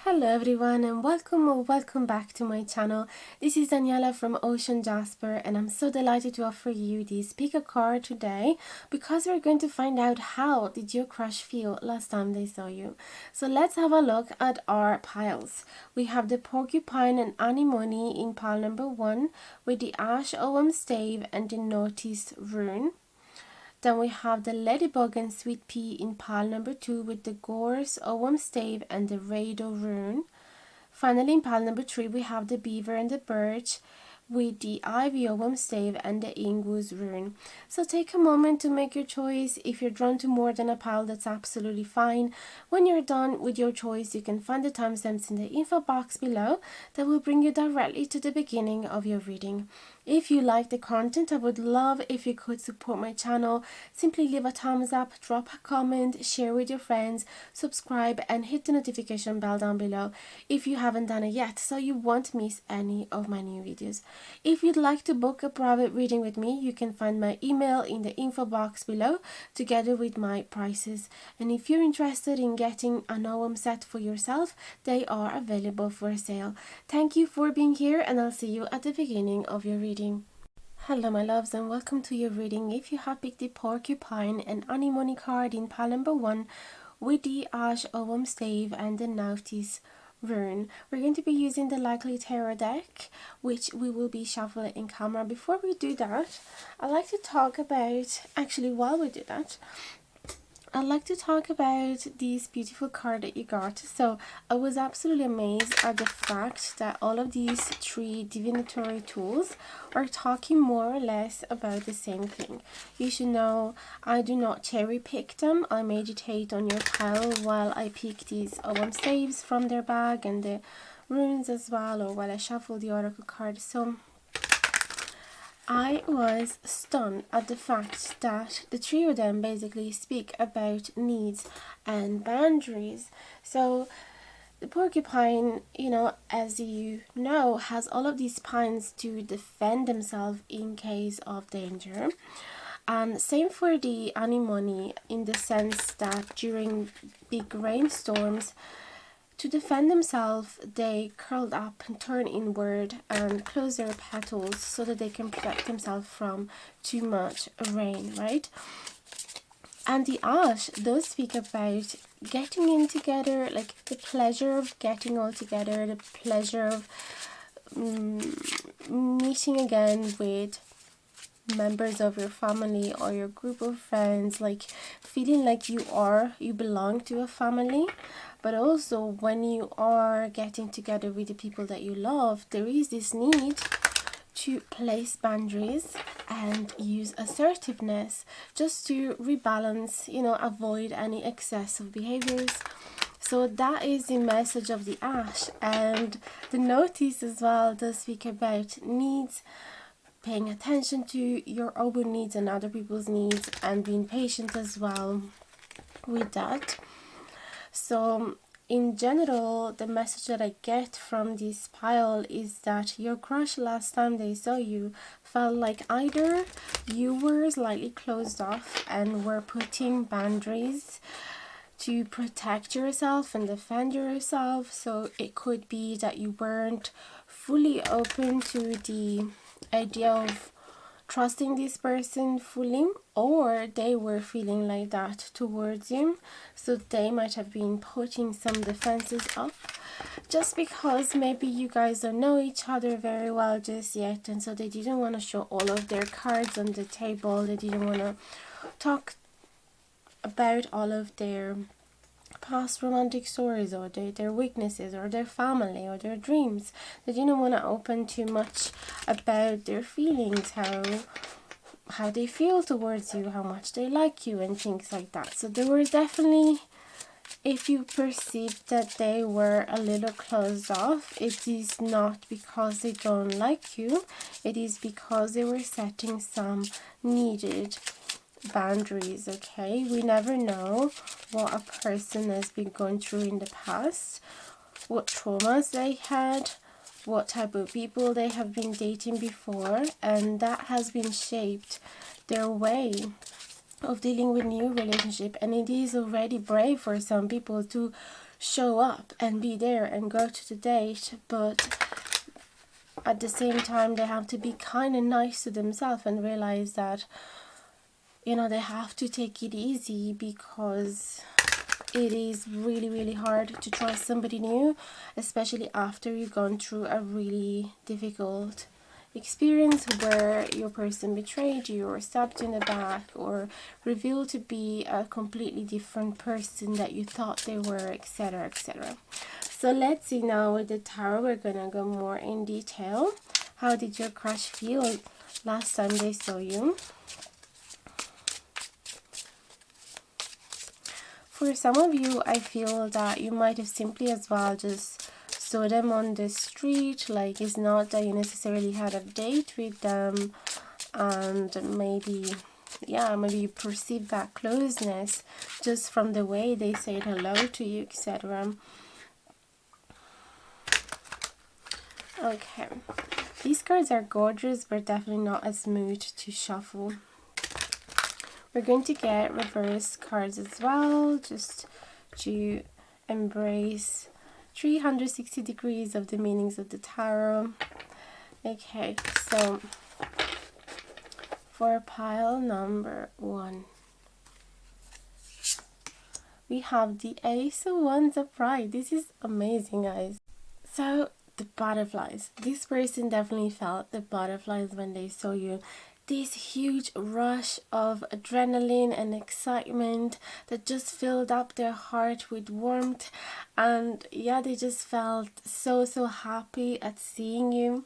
Hello everyone and welcome or welcome back to my channel. This is Daniela from Ocean Jasper and I'm so delighted to offer you this pick a card today because we're going to find out how did your crush feel last time they saw you. So let's have a look at our piles. We have the Porcupine and Anemone in pile number 1 with the Ash Ogham Stave and the Notice rune. Then we have the Ladybug and Sweet Pea in pile number 2 with the Gorse, Ogham Stave and the Rado rune. Finally in pile number 3 we have the Beaver and the Birch with the Ivy Ogham Stave and the Ingus rune. So take a moment to make your choice. If you're drawn to more than a pile, that's absolutely fine. When you're done with your choice, you can find the timestamps in the info box below that will bring you directly to the beginning of your reading. If you like the content, I would love if you could support my channel. Simply leave a thumbs up, drop a comment, share with your friends, subscribe and hit the notification bell down below if you haven't done it yet so you won't miss any of my new videos. If you'd like to book a private reading with me, you can find my email in the info box below together with my prices. And if you're interested in getting a Ogham set for yourself, they are available for sale. Thank you for being here and I'll see you at the beginning of your reading. Hello my loves and welcome to your reading. If you have picked the Porcupine and Anemone card in pile number 1 with the Ash Ogham Stave and the Notice rune, we're going to be using the Likely Tarot deck, which we will be shuffling in camera. Before we do that, I'd like to talk about, actually while we do that, I'd like to talk about this beautiful card that you got. So I was absolutely amazed at the fact that all of these 3 divinatory tools are talking more or less about the same thing. You should know I do not cherry pick them. I meditate on your pile while I pick these Ogham Staves from their bag and the runes as well, or while I shuffle the oracle card. So I was stunned at the fact that the 3 of them basically speak about needs and boundaries. So the Porcupine, as you know, has all of these pines to defend themselves in case of danger. And same for the Anemone, in the sense that during big rainstorms, to defend themselves, they curled up and turn inward and close their petals so that they can protect themselves from too much rain, right? And the Ash does speak about getting in together, like the pleasure of getting all together, the pleasure of meeting again with members of your family or your group of friends, like feeling like you belong to a family. But also when you are getting together with the people that you love, there is this need to place boundaries and use assertiveness just to rebalance, avoid any excessive behaviors. So that is the message of the Ash. And the Notice as well does speak about needs, paying attention to your own needs and other people's needs, and being patient as well with that. So in general, the message that I get from this pile is that your crush last time they saw you felt like either you were slightly closed off and were putting boundaries to protect yourself and defend yourself. So it could be that you weren't fully open to the idea of trusting this person fully, or they were feeling like that towards you, so they might have been putting some defenses up just because maybe you guys don't know each other very well just yet, and so they didn't want to show all of their cards on the table. They didn't want to talk about all of their past romantic stories or their weaknesses or their family or their dreams. They didn't want to open too much about their feelings, how they feel towards you, how much they like you and things like that. So there were definitely, if you perceive that they were a little closed off, it is not because they don't like you, it is because they were setting some needed boundaries. Okay, we never know what a person has been going through in the past, what traumas they had, what type of people they have been dating before, and that has been shaped their way of dealing with new relationship. And it is already brave for some people to show up and be there and go to the date, but at the same time they have to be kind of nice to themselves and realize that, you know, they have to take it easy, because it is really, really hard to trust somebody new, especially after you've gone through a really difficult experience where your person betrayed you or stabbed you in the back or revealed to be a completely different person that you thought they were, etc., etc. So let's see now with the tarot. We're gonna go more in detail. How did your crush feel last time they saw you? For some of you, I feel that you might have simply as well just saw them on the street. Like, it's not that you necessarily had a date with them, and maybe, yeah, maybe you perceive that closeness just from the way they said hello to you, etc. Okay, these cards are gorgeous, but definitely not as smooth to shuffle. We're going to get reverse cards as well, just to embrace 360 degrees of the meanings of the tarot. Okay, so for pile number 1, we have the Ace of Wands upright. This is amazing, guys. So the butterflies. This person definitely felt the butterflies when they saw you. This huge rush of adrenaline and excitement that just filled up their heart with warmth, and yeah, they just felt so happy at seeing you.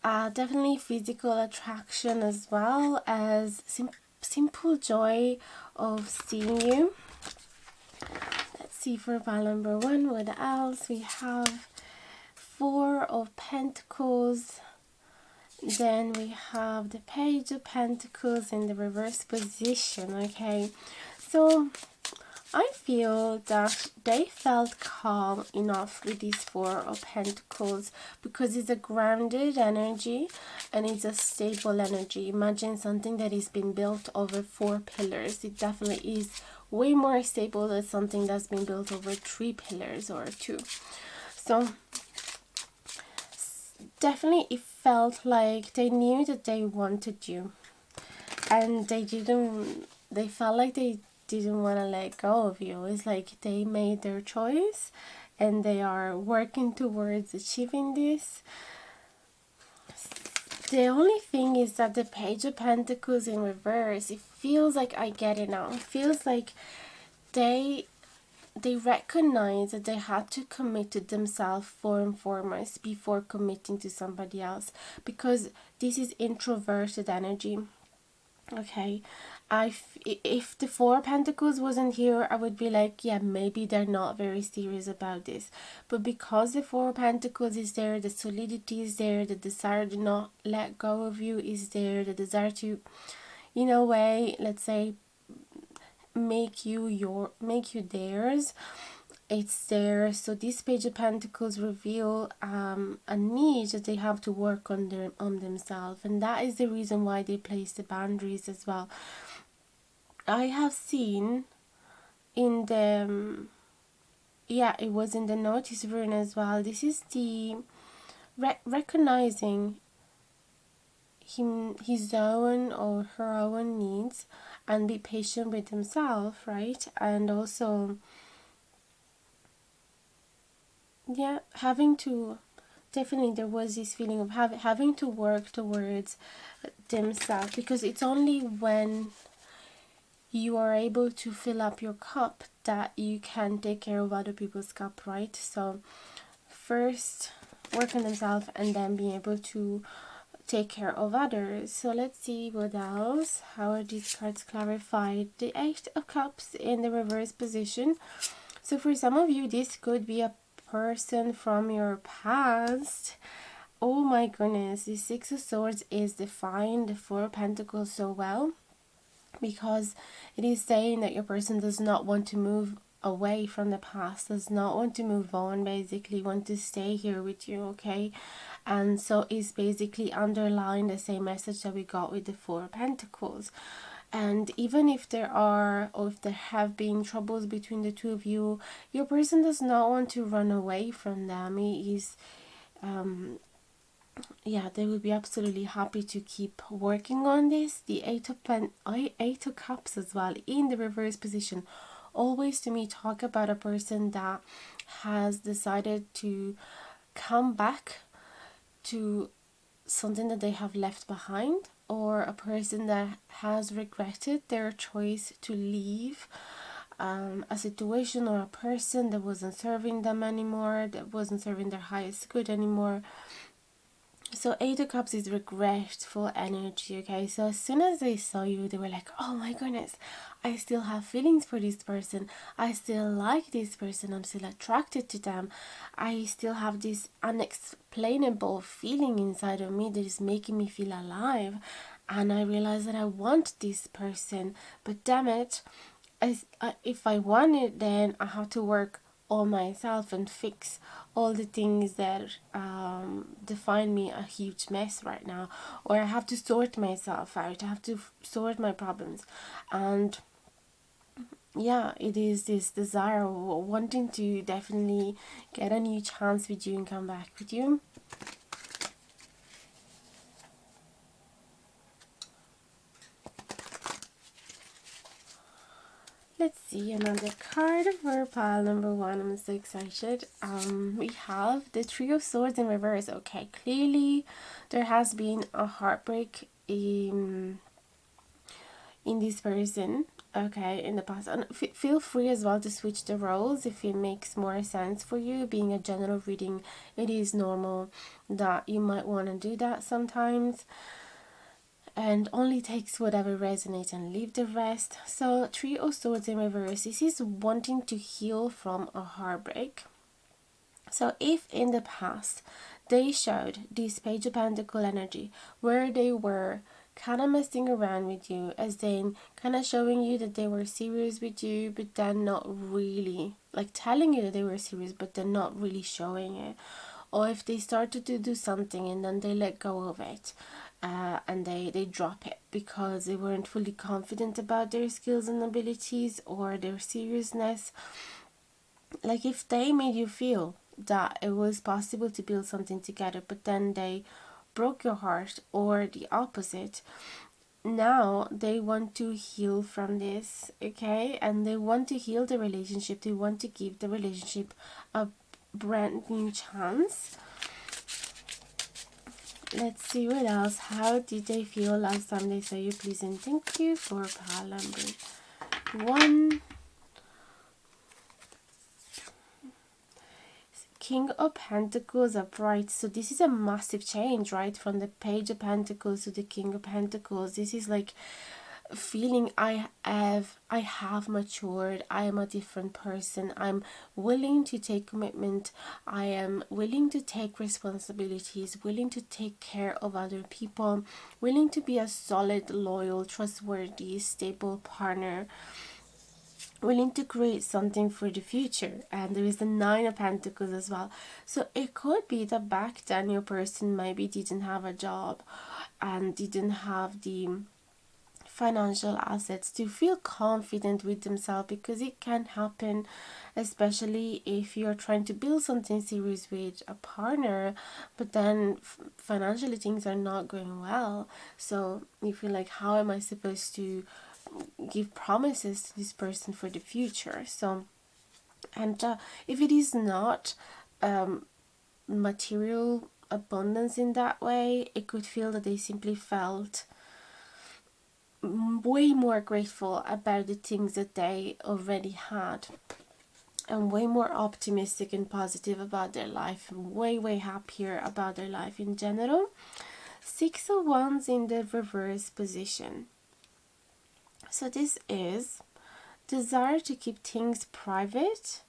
Definitely physical attraction as well as simple joy of seeing you. Let's see for pile number 1 what else we have. 4 of Pentacles. Then we have the Page of Pentacles in the reverse position. Okay, so I feel that they felt calm enough with these 4 of Pentacles, because it's a grounded energy and it's a stable energy. Imagine something that has been built over 4 pillars. It definitely is way more stable than something that's been built over 3 pillars or 2. So definitely it felt like they knew that they wanted you, and they felt like they didn't want to let go of you. It's like they made their choice and they are working towards achieving this. The only thing is that the Page of Pentacles in reverse, it feels like, I get it now, it feels like they recognize that they had to commit to themselves first and foremost before committing to somebody else, because this is introverted energy. Okay, if the 4 Pentacles wasn't here, I would be like, yeah, maybe they're not very serious about this. But because the 4 Pentacles is there, the solidity is there, the desire to not let go of you is there, the desire to, in a way, let's say, make you theirs, it's there. So this Page of Pentacles reveal a need that they have to work on themselves, and that is the reason why they place the boundaries as well. I have seen in the it was in the notice rune as well. This is the recognizing his own or her own needs and be patient with himself, right? And also, yeah, having to, definitely there was this feeling of having to work towards themselves, because it's only when you are able to fill up your cup that you can take care of other people's cup, right? So first work on themselves and then be able to take care of others. So let's see what else. How are these cards clarified? The 8 of Cups in the reverse position. So for some of you, this could be a person from your past. Oh my goodness, the 6 of Swords is defying the 4 of Pentacles so well, because it is saying that your person does not want to move away from the past, does not want to move on, basically want to stay here with you, okay? And so it's basically underlying the same message that we got with the 4 of Pentacles. And even if there are, or if there have been troubles between the two of you, your person does not want to run away from them. He is, yeah, they will be absolutely happy to keep working on this. The Eight of Cups as well in the reverse position always to me talk about a person that has decided to come back to something that they have left behind, or a person that has regretted their choice to leave a situation or a person that wasn't serving them anymore, that wasn't serving their highest good anymore. So Eight of Cups is regretful energy, okay? So as soon as they saw you, they were like, oh my goodness, I still have feelings for this person. I still like this person. I'm still attracted to them. I still have this unexplainable feeling inside of me that is making me feel alive. And I realize that I want this person. But damn it, if I want it, then I have to work on myself and fix all the things that define me a huge mess right now, or I have to sort myself out. I have to sort my problems. And yeah, it is this desire of wanting to definitely get a new chance with you and come back with you. Let's see another card for pile number one. I'm so excited. We have the Three of Swords in reverse. Okay, clearly there has been a heartbreak in this person, okay, in the past. And feel free as well to switch the roles if it makes more sense for you. Being a general reading, it is normal that you might want to do that sometimes, and only takes whatever resonates and leave the rest. So Three of Swords in reverse, this is wanting to heal from a heartbreak. So if in the past they showed this Page of Pentacle energy where they were kind of messing around with you, as in kind of showing you that they were serious with you, but then not really, like telling you that they were serious, but they're not really showing it. Or if they started to do something and then they let go of it, and they drop it because they weren't fully confident about their skills and abilities or their seriousness. Like if they made you feel that it was possible to build something together, but then they broke your heart, or the opposite, now they want to heal from this, okay? And they want to heal the relationship. They want to give the relationship a brand new chance. Let's see what else. How did they feel last time they saw you? Please and thank you for pile number one. King of Pentacles upright. So this is a massive change, right? From the Page of Pentacles to the King of Pentacles. This is like feeling I have matured. I am a different person. I'm willing to take commitment. I am willing to take responsibilities, willing to take care of other people, willing to be a solid, loyal, trustworthy, stable partner, willing to create something for the future. And there is the Nine of Pentacles as well. So it could be that back then your person maybe didn't have a job and didn't have the financial assets to feel confident with themselves, because it can happen, especially if you're trying to build something serious with a partner, but then financially things are not going well. So you feel like, how am I supposed to give promises to this person for the future? So, and if it is not material abundance in that way, it could feel that they simply felt way more grateful about the things that they already had, and way more optimistic and positive about their life, and way happier about their life in general. Six of Wands in the reverse position. So this is desire to keep things private.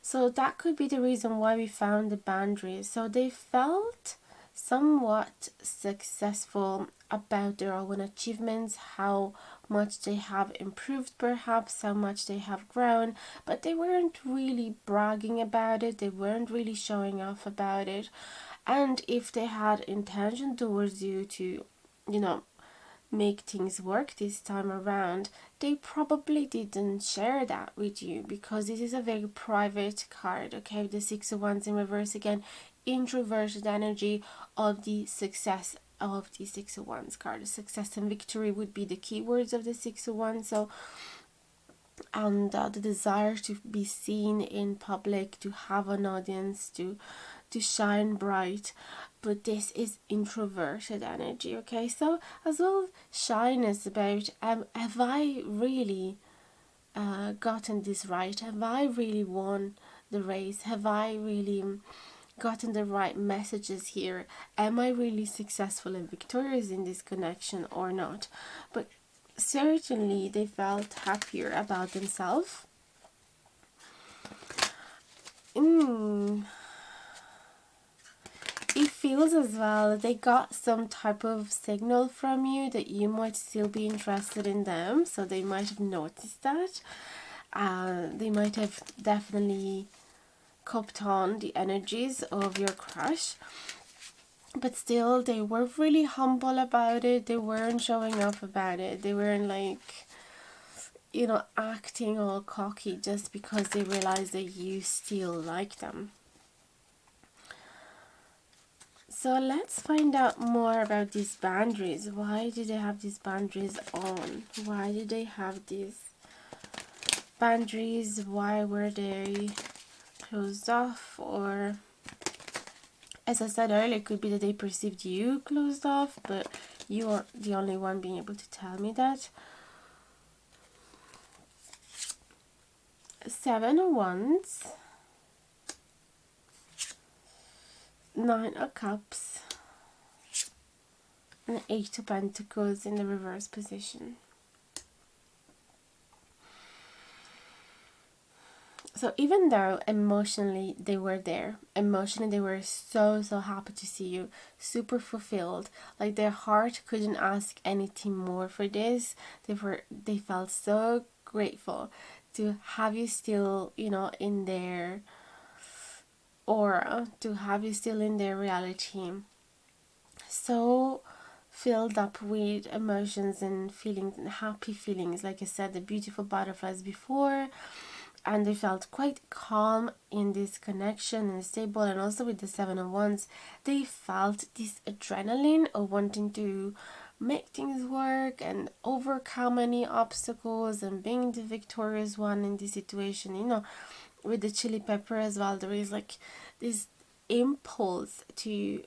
So that could be the reason why we found the boundaries. So they felt somewhat successful about their own achievements, how much they have improved, perhaps how much they have grown, but they weren't really bragging about it. They weren't really showing off about it. And if they had intention towards you to, make things work this time around, they probably didn't share that with you, because this is a very private card. Okay, the Six of Wands in reverse again, introverted energy of the success of the Six of Wands card. Success and victory would be the keywords of the Six of Wands. So, and the desire to be seen in public, to have an audience, to shine bright. But this is introverted energy. Okay, so as well, shyness about have I really gotten this right? Have I really won the race? Have I really gotten the right messages here? Am I really successful and victorious in this connection or not? But certainly they felt happier about themselves. It feels as well they got some type of signal from you that you might still be interested in them, so they might have noticed that. They might have definitely copped on the energies of your crush, but still they were really humble about it. They weren't showing off about it. They weren't like, you know, acting all cocky just because they realized that you still like them. So let's find out more about these boundaries. Why do they have these boundaries on? Why do they have these boundaries? Why were they closed off? Or, as I said earlier, it could be that they perceived you closed off, but you are the only one being able to tell me that. Seven of Wands, Nine of Cups, and Eight of Pentacles in the reverse position. So even though emotionally they were there, emotionally they were so happy to see you, super fulfilled, like their heart couldn't ask anything more for this. They felt so grateful to have you still, you know, in their aura, to have you still in their reality. So filled up with emotions and feelings and happy feelings. Like I said, the beautiful butterflies before. And they felt quite calm in this connection and stable. And also with the Seven of Wands, they felt this adrenaline of wanting to make things work and overcome any obstacles and being the victorious one in this situation. You know, with the chili pepper as well, there is like this impulse to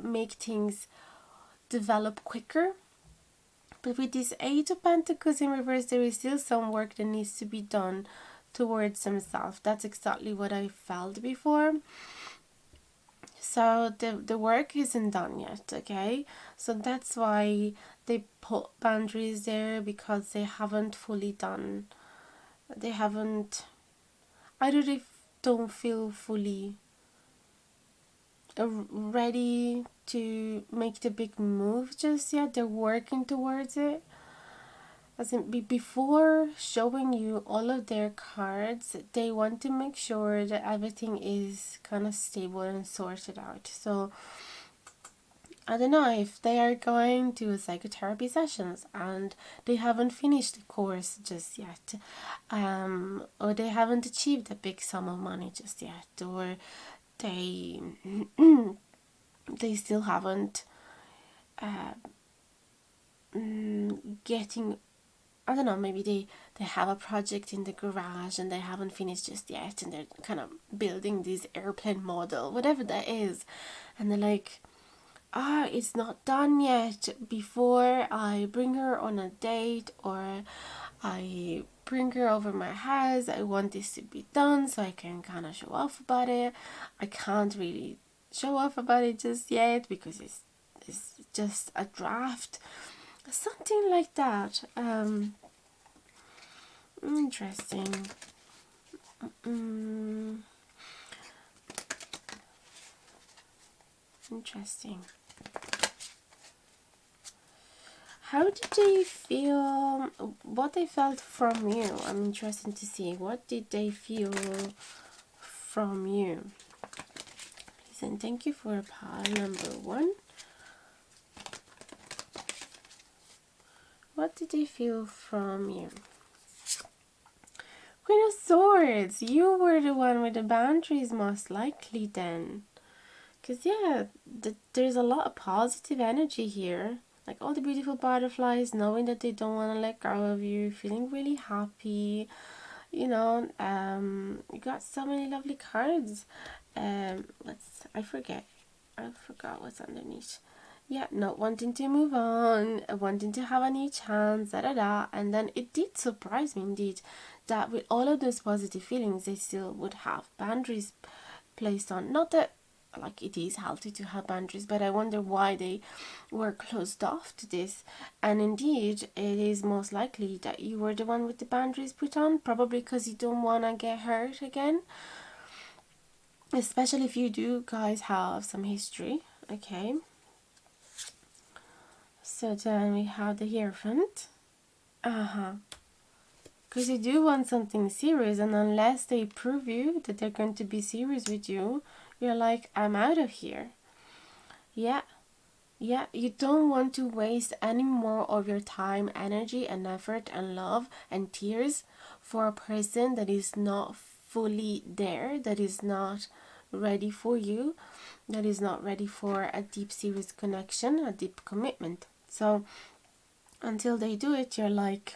make things develop quicker. But with this Eight of Pentacles in reverse, there is still some work that needs to be done towards himself. That's exactly what I felt before. So the work isn't done yet, okay? So that's why they put boundaries there, because they haven't fully done. They haven't. Either they don't feel fully ready to make the big move just yet. They're working towards it. As in, before showing you all of their cards, they want to make sure that everything is kind of stable and sorted out. So I don't know if they are going to psychotherapy sessions and they haven't finished the course just yet, or they haven't achieved a big sum of money just yet, or they they still haven't getting, I don't know, maybe they have a project in the garage and they haven't finished just yet, and they're kind of building this airplane model, whatever that is, and they're like, it's not done yet. Before I bring her on a date or I bring her over my house, I want this to be done so I can kind of show off about it. I can't really show off about it just yet because it's just a draft. Something like that. Interesting. Interesting. How did they feel? What they felt from you? I'm interested to see. What did they feel from you? Please and thank you for pile number 1. What did they feel from you? Queen of Swords, you were the one with the boundaries most likely then. Because yeah, there's a lot of positive energy here. Like all the beautiful butterflies, knowing that they don't want to let go of you, feeling really happy. You know, you got so many lovely cards. I forgot what's underneath. Yeah, not wanting to move on, wanting to have a new chance, and then it did surprise me indeed that with all of those positive feelings, they still would have boundaries placed on. Not that like it is healthy to have boundaries, but I wonder why they were closed off to this. And indeed, it is most likely that you were the one with the boundaries put on, probably because you don't want to get hurt again, especially if you do guys have some history. Okay, so then we have the Hierophant. Because you do want something serious, and unless they prove you that they're going to be serious with you, you're like, I'm out of here. Yeah, you don't want to waste any more of your time, energy, and effort, and love, and tears for a person that is not fully there, that is not ready for you, that is not ready for a deep, serious connection, a deep commitment. So, until they do it, you're like,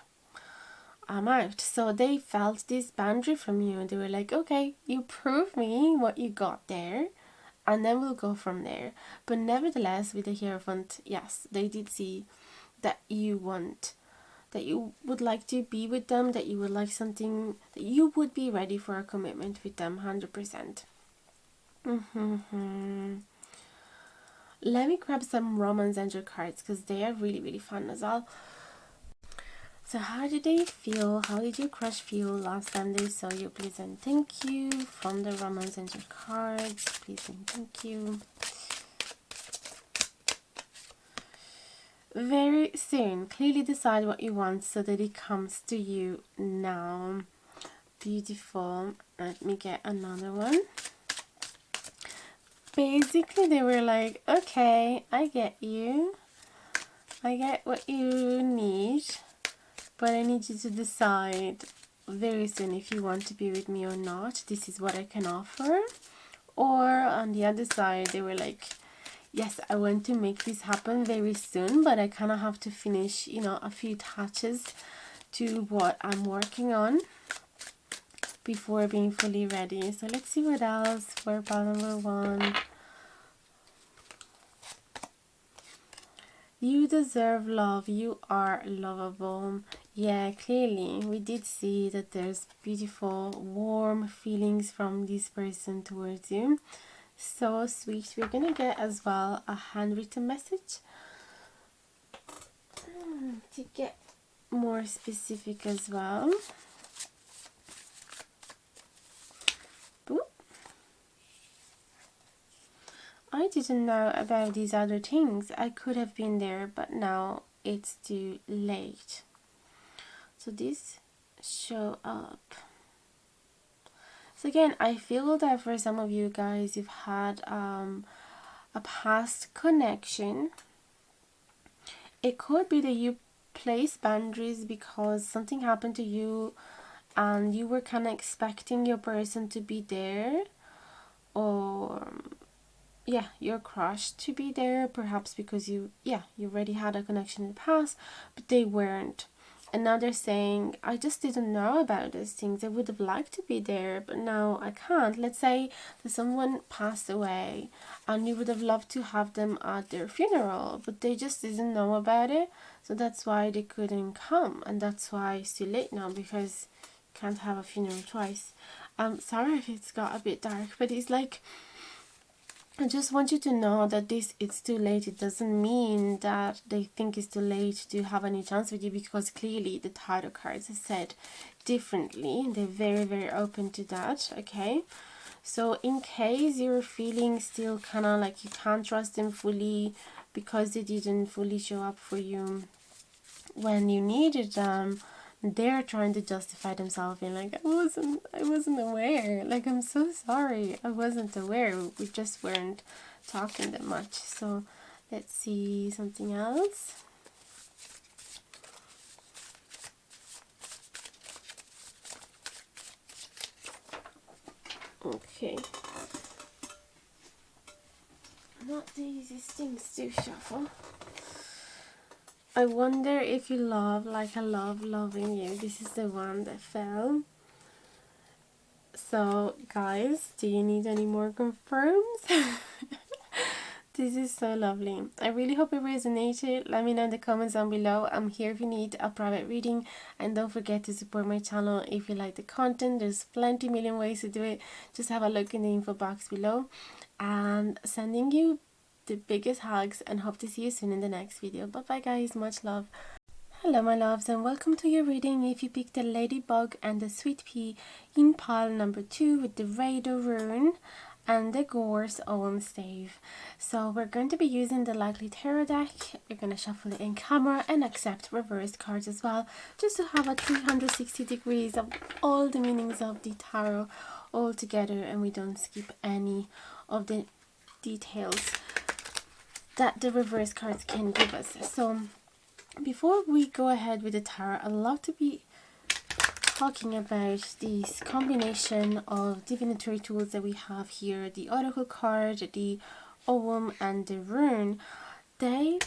I'm out. So they felt this boundary from you, and they were like, okay, you prove me what you got there, and then we'll go from there. But nevertheless, with the Hierophant, yes, they did see that you would like to be with them, that you would like something, that you would be ready for a commitment with them 100%. Let me grab some Romance Angel cards because they are really, really fun as well. So how did they feel? How did your crush feel last time they saw you? Please and thank you. From the Romance Angel cards, please and thank you. Very soon. Clearly decide what you want so that it comes to you now. Beautiful. Let me get another one. Basically, they were like, okay, I get you. I get what you need. But I need you to decide very soon if you want to be with me or not. This is what I can offer. Or on the other side, they were like, yes, I want to make this happen very soon, but I kind of have to finish, a few touches to what I'm working on before being fully ready. So let's see what else for pile number 1. You deserve love. You are lovable. Yeah, clearly we did see that there's beautiful, warm feelings from this person towards you. So sweet. We're gonna get as well a handwritten message to get more specific as well. Boop. I didn't know about these other things. I could have been there, but now it's too late. So this show up. So again, I feel that for some of you guys, you've had a past connection. It could be that you place boundaries because something happened to you and you were kind of expecting your person to be there, or your crush to be there, perhaps because you already had a connection in the past, but they weren't. And now they're saying, I just didn't know about those things. I would have liked to be there, but now I can't. Let's say that someone passed away and you would have loved to have them at their funeral, but they just didn't know about it. So that's why they couldn't come. And that's why it's too late now, because you can't have a funeral twice. Sorry if it's got a bit dark, but it's like, I just want you to know that it's too late. It doesn't mean that they think it's too late to have any chance with you, because clearly the tarot cards have said differently. They're very, very open to that, okay? So in case you're feeling still kind of like you can't trust them fully because they didn't fully show up for you when you needed them, they're trying to justify themselves and like, I wasn't aware. Like, I'm so sorry. I wasn't aware. We just weren't talking that much. So let's see something else. Okay. Not the easiest things to shuffle. I wonder if you love like I love loving you. This is the one that fell. So guys, do you need any more confirms? This is so lovely. I really hope it resonated. Let me know in the comments down below. I'm here if you need a private reading, and don't forget to support my channel if you like the content. There's plenty million ways to do it. Just have a look in the info box below, and sending you the biggest hugs, and hope to see you soon in the next video. Bye bye guys, much love. Hello my loves, and welcome to your reading. If you picked the Ladybug and the Sweet Pea in pile number 2 with the Radar Rune and the Gorse Owen Stave. So we're going to be using the Likely Tarot deck. We're going to shuffle it in camera and accept reversed cards as well, just to have a 360 degrees of all the meanings of the tarot all together, and we don't skip any of the details that the reverse cards can give us. So before we go ahead with the tarot, I'd love to be talking about this combination of divinatory tools that we have here, the Oracle card, the Ogham and the Rune. They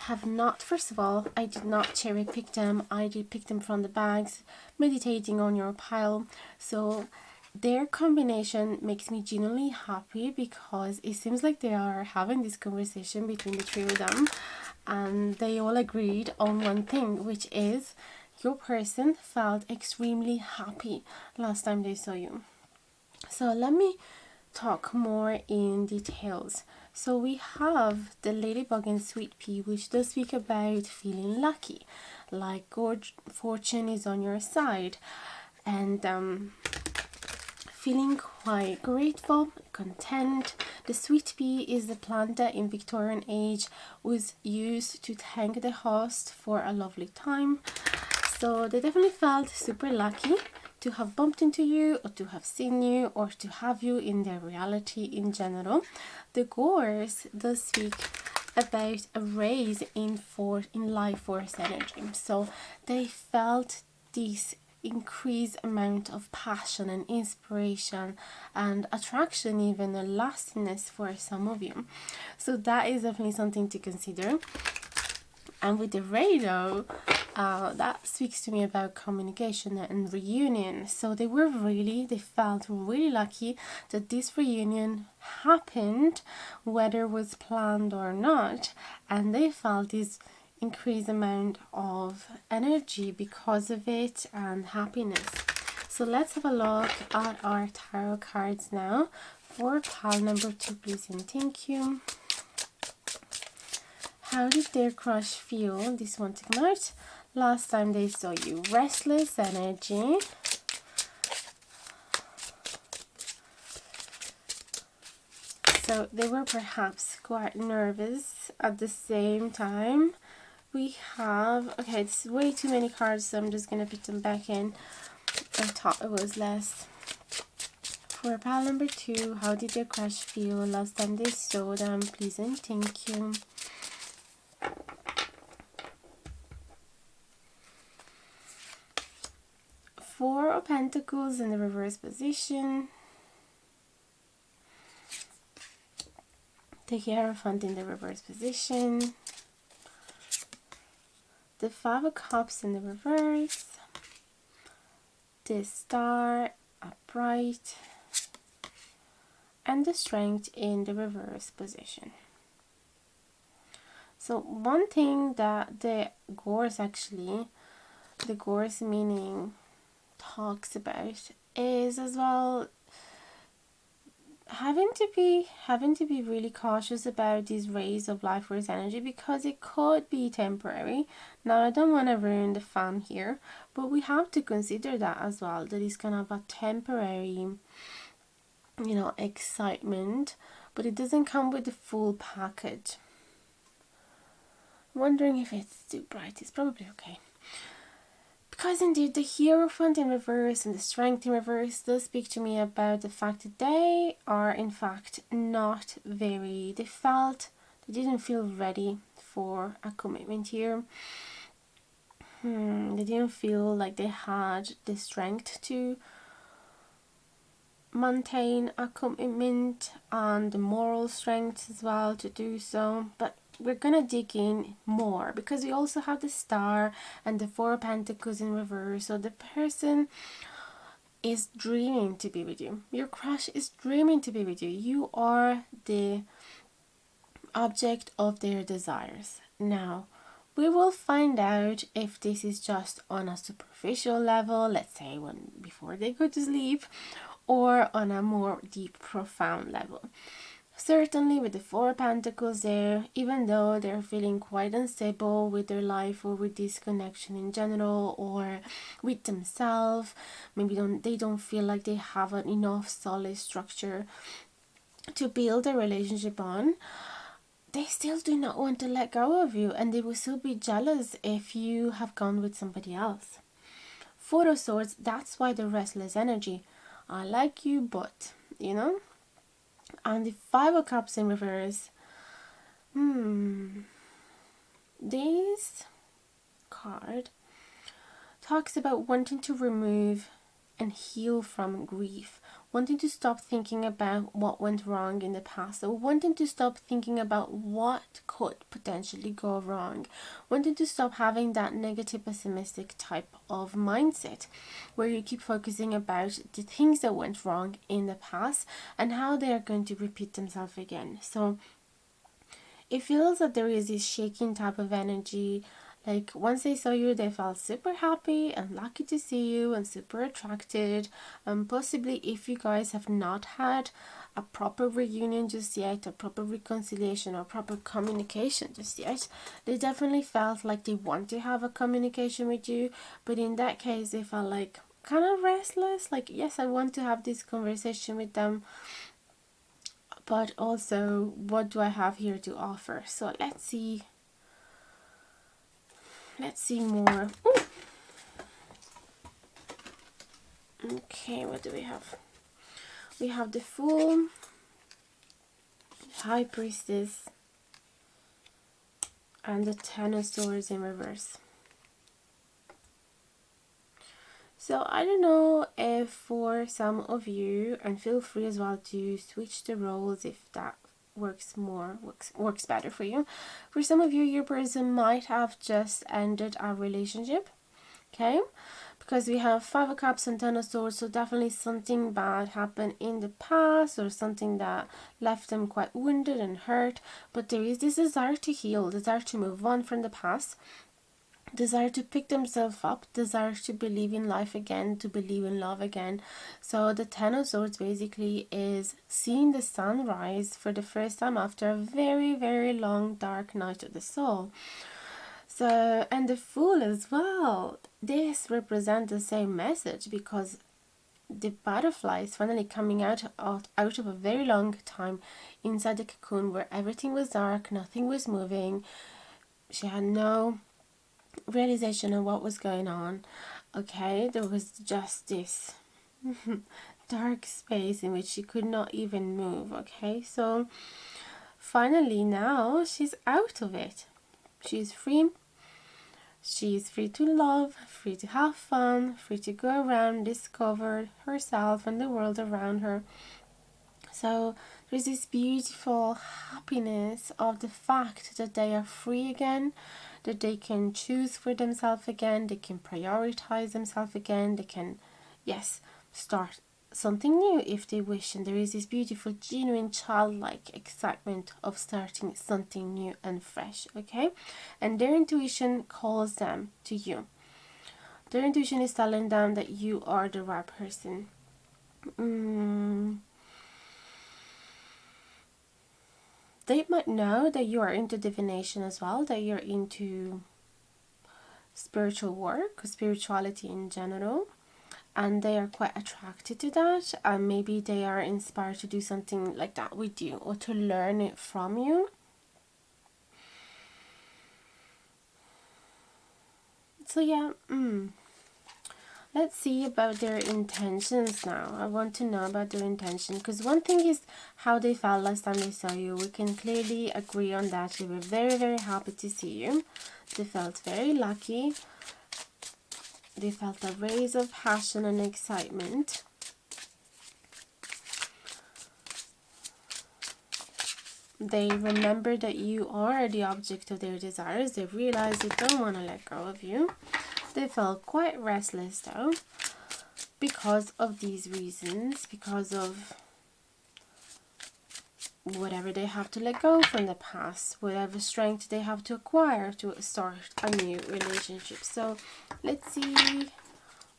have not, first of all, I did not cherry pick them, I did pick them from the bags, meditating on your pile. So their combination makes me genuinely happy, because it seems like they are having this conversation between the three of them, and they all agreed on one thing, which is your person felt extremely happy last time they saw you. So let me talk more in details. So we have the Ladybug and Sweet Pea, which does speak about feeling lucky, like good fortune is on your side, and feeling quite grateful, content. The Sweet Pea is the plant that in Victorian age was used to thank the host for a lovely time. So they definitely felt super lucky to have bumped into you, or to have seen you, or to have you in their reality in general. The Gorse does speak about a raise in life force energy. So they felt this increased amount of passion and inspiration and attraction, even a lastingness for some of you. So that is definitely something to consider. And with the Radar, that speaks to me about communication and reunion. So they felt really lucky that this reunion happened, whether it was planned or not, and they felt this increased amount of energy because of it, and happiness. So let's have a look at our tarot cards now for pile number 2, please and thank you. How did their crush feel? This one to come out. Last time they saw you. Restless energy. So they were perhaps quite nervous at the same time. We have, okay, it's way too many cards, so I'm just going to put them back in. I thought it was less. For pile number 2, how did their crush feel last time they saw them? Please and thank you. Four of Pentacles in the reverse position. The Hierophant in the reverse position. The Five of Cups in the reverse. The Star upright. And the Strength in the reverse position. So one thing that the Gorse meaning talks about is as well having to be really cautious about these rays of life force energy, because it could be temporary. Now I don't want to ruin the fun here, but we have to consider that as well, that it's kind of a temporary, excitement, but it doesn't come with the full package. I'm wondering if it's too bright. It's probably okay. Because indeed the Hierophant in reverse and the Strength in reverse does speak to me about the fact that they are in fact they didn't feel ready for a commitment here. They didn't feel like they had the strength to maintain a commitment and the moral strength as well to do so. But we're gonna dig in more because we also have the Star and the Four of Pentacles in reverse. So the person is dreaming to be with you. Your crush is dreaming to be with you. You are the object of their desires. Now, we will find out if this is just on a superficial level, let's say when before they go to sleep, or on a more deep, profound level. Certainly with the Four of Pentacles there, even though they're feeling quite unstable with their life or with this connection in general or with themselves, maybe they don't feel like they have an enough solid structure to build a relationship on, they still do not want to let go of you, and they will still be jealous if you have gone with somebody else. Four of Swords, that's why the restless energy. I like you, but, you know. And the Five of Cups in reverse. This card talks about wanting to remove and heal from grief, wanting to stop thinking about what went wrong in the past, or wanting to stop thinking about what could potentially go wrong, wanting to stop having that negative, pessimistic type of mindset where you keep focusing about the things that went wrong in the past and how they are going to repeat themselves again. So it feels that there is this shaking type of energy. Like once they saw you, they felt super happy and lucky to see you and super attracted. Possibly if you guys have not had a proper reunion just yet, a proper reconciliation or proper communication just yet, they definitely felt like they want to have a communication with you. But in that case, they felt like kind of restless. Like, yes, I want to have this conversation with them, but also what do I have here to offer? So let's see more. Ooh. Okay, what do we have? We have the Fool, High Priestess, and the Ten of Swords in reverse. So I don't know if for some of you, and feel free as well to switch the roles if that works better for you. For some of you, your person might have just ended a relationship, okay? Because we have Five of Cups and Ten of Swords, so definitely something bad happened in the past or something that left them quite wounded and hurt. But there is this desire to heal, desire to move on from the past, desire to pick themselves up, desire to believe in life again, to believe in love again. So the Ten of Swords basically is seeing the sun rise for the first time after a very, very long dark night of the soul. So, and the Fool as well, this represents the same message because the butterfly is finally coming out of a very long time inside the cocoon where everything was dark, nothing was moving. She had no realization of what was going on. Okay, there was just this dark space in which she could not even move. Okay, so finally now she's out of it. She's free. She's free to love, free to have fun, free to go around, discover herself and the world around her. So there's this beautiful happiness of the fact that they are free again, that they can choose for themselves again, they can prioritize themselves again, they can, yes, start something new if they wish. And there is this beautiful, genuine, childlike excitement of starting something new and fresh, okay? And their intuition calls them to you. Their intuition is telling them that you are the right person. They might know that you are into divination as well, that you're into spiritual work, spirituality in general, and they are quite attracted to that, and maybe they are inspired to do something like that with you or to learn it from you. So yeah, let's see about their intentions now. I want to know about their intention, because one thing is how they felt last time they saw you. We can clearly agree on that. They were very, very happy to see you. They felt very lucky. They felt a raise of passion and excitement. They remember that you are the object of their desires. They realize they don't want to let go of you. They felt quite restless though, because of these reasons, because of whatever they have to let go from the past, whatever strength they have to acquire to start a new relationship. So let's see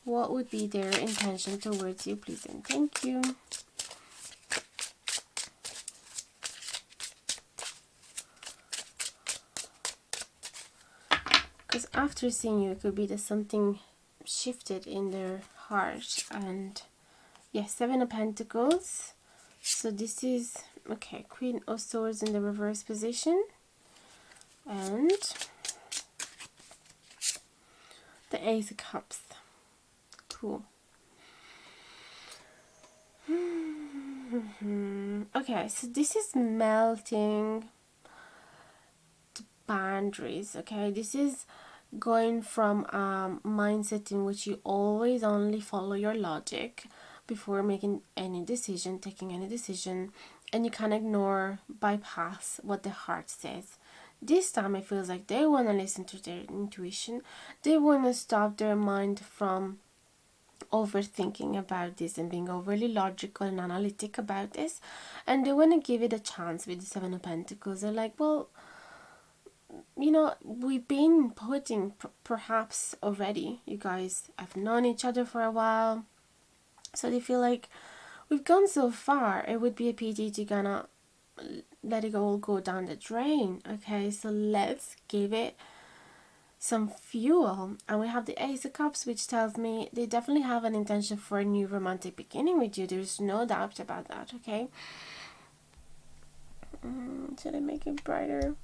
what would be their intention towards you, please and thank you. Because after seeing you, it could be that something shifted in their heart. And yes, Seven of Pentacles. So this is, okay, Queen of Swords in the reverse position. And the Ace of Cups. Cool. Okay, so this is melting the boundaries. Okay, this is going from a mindset in which you always only follow your logic before making any decision, taking any decision, and you can ignore, bypass what the heart says. This time it feels like they want to listen to their intuition. They want to stop their mind from overthinking about this and being overly logical and analytic about this, and they want to give it a chance. With the Seven of Pentacles, they're like, well, you know, we've been poeting perhaps already. You guys have known each other for a while, so they feel like we've gone so far, it would be a pity to gonna let it all go down the drain. Okay, so let's give it some fuel. And we have the Ace of Cups, which tells me they definitely have an intention for a new romantic beginning with you. There's no doubt about that. Okay, should I make it brighter?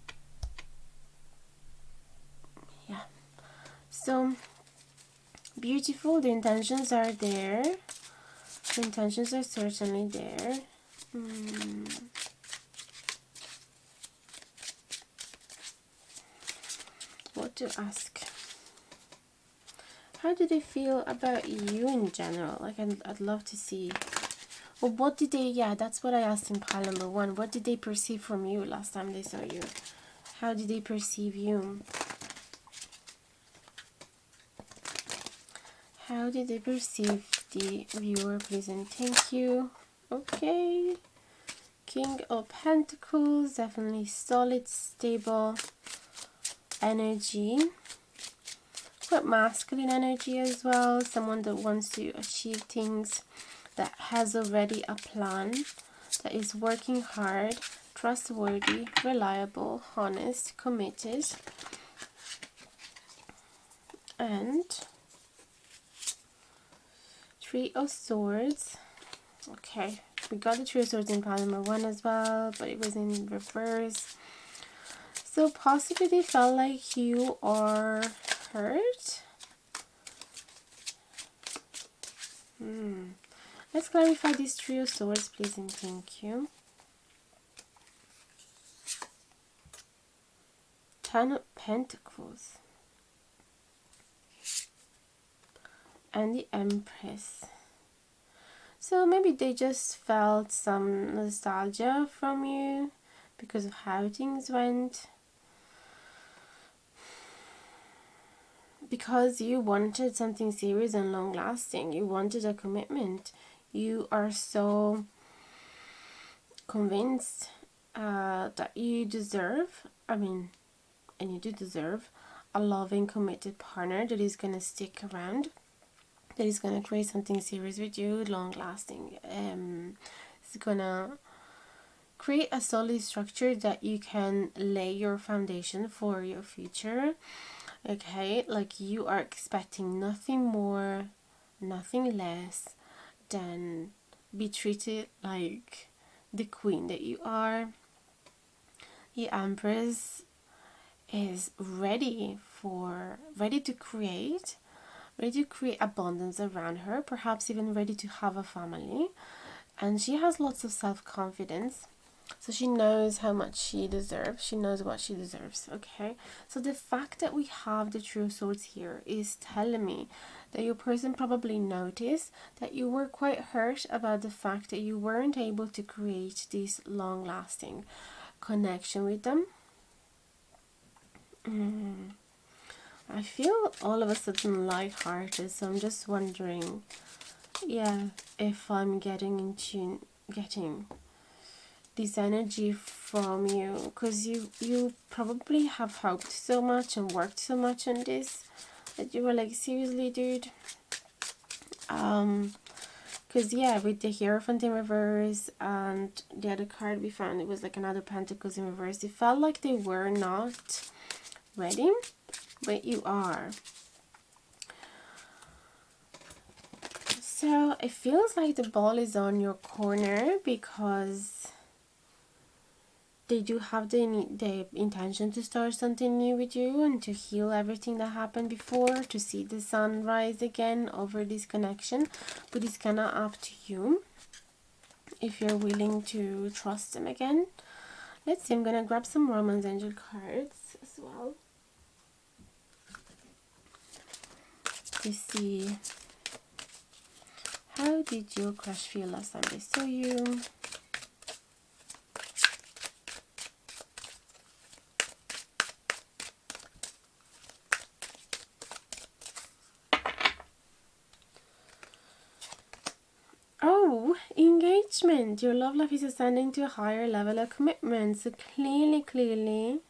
Yeah, so beautiful. The intentions are there. The intentions are certainly there. What to ask? How do they feel about you in general? Like, I'd love to see. Well, what did they, yeah, that's what I asked in pile number 1. What did they perceive from you last time they saw you? How did they perceive you? How did they perceive the viewer, please and thank you. Okay. King of Pentacles, definitely solid, stable energy. Quite masculine energy as well. Someone that wants to achieve things, that has already a plan, that is working hard, trustworthy, reliable, honest, committed. And Three of Swords. Okay, we got the Three of Swords in pile number 1 as well, but it was in reverse. So possibly they felt like you are hurt. Let's clarify these Three of Swords, please and thank you. Ten of Pentacles. And the Empress. So maybe they just felt some nostalgia from you because of how things went. Because you wanted something serious and long lasting. You wanted a commitment. You are so convinced that you deserve, and you do deserve, a loving, committed partner that is going to stick around, that is going to create something serious with you, long lasting. It's going to create a solid structure that you can lay your foundation for your future. Okay, like you are expecting nothing more, nothing less than be treated like the queen that you are. The Empress is ready to create abundance around her, perhaps even ready to have a family. And she has lots of self-confidence. So she knows how much she deserves. She knows what she deserves, okay? So the fact that we have the True Swords here is telling me that your person probably noticed that you were quite hurt about the fact that you weren't able to create this long-lasting connection with them. I feel all of a sudden lighthearted, so I'm just wondering, yeah, if I'm getting this energy from you, because you probably have hoped so much and worked so much on this that you were like, seriously, dude. Because yeah, with the Hierophant in reverse and the other card we found, it was like another Pentacles in reverse. It felt like they were not ready, but you are. So it feels like the ball is on your corner, because they do have the intention to start something new with you and to heal everything that happened before, to see the sun rise again over this connection. But it's kind of up to you if you're willing to trust them again. Let's see, I'm gonna grab some Romance Angel cards as well to see, how did your crush feel last time they saw you? Oh, engagement. Your love life is ascending to a higher level of commitment. So clearly,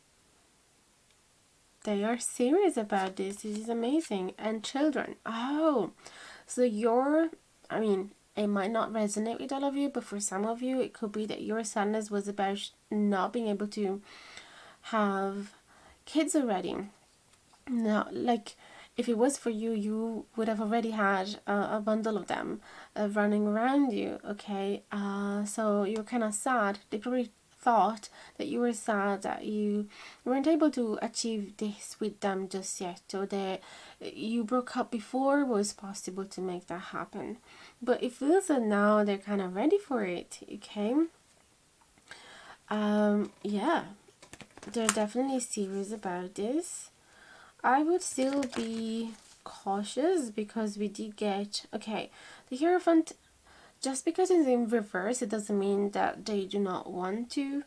they are serious about this. This is amazing. And children. Oh, so I mean, it might not resonate with all of you, but for some of you, it could be that your sadness was about not being able to have kids already. No, like, if it was for you, you would have already had a bundle of them running around you, okay? So you're kind of sad. They probably thought that you were sad that you weren't able to achieve this with them just yet, or that you broke up before it was possible to make that happen. But it feels that now they're kind of ready for it, okay? Yeah, they're definitely serious about this. I would still be cautious, because we did get, okay, the Hierophant, just because it's in reverse, it doesn't mean that they do not want to,